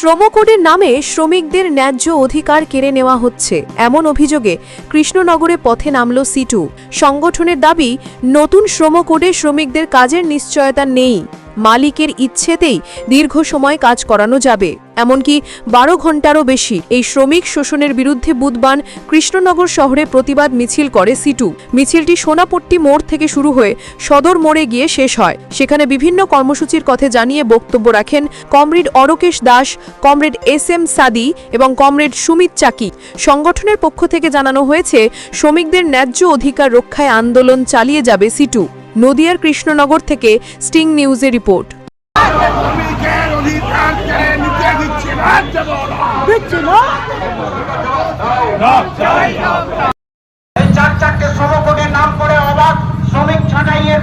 শ্রমকোডের নামে শ্রমিকদের ন্যায্য অধিকার কেড়ে নেওয়া হচ্ছে এমন অভিযোগে কৃষ্ণনগরে পথে নামল সিটু। সংগঠনের দাবি, নতুন শ্রমকোডে শ্রমিকদের কাজের নিশ্চয়তা নেই, মালিকের ইচ্ছেতেই দীর্ঘ সময় কাজ করানো যাবে, এমনকি 12 ঘন্টারও বেশি। এই শ্রমিক শোষণের বিরুদ্ধে বুধবার কৃষ্ণনগর শহরে প্রতিবাদ মিছিল করে সিটু। মিছিলটি সোনাপট্টি মোড় থেকে শুরু হয়ে সদর মোড়ে গিয়ে শেষ হয়। সেখানে বিভিন্ন কর্মসূচির কথা জানিয়ে বক্তব্য রাখেন কমরেড অরকেশ দাস, কমরেড SM সাদি এবং কমরেড সুমিত চাকি। সংগঠনের পক্ষ থেকে জানানো হয়েছে, শ্রমিকদের ন্যায্য অধিকার রক্ষায় আন্দোলন চালিয়ে যাবে সিটু। নদিয়ার কৃষ্ণনগর থেকে স্টিং নিউজের রিপোর্ট। চারটে শ্রমকোডের নাম করে অবাধ শ্রমিক ছাঁটাইয়ের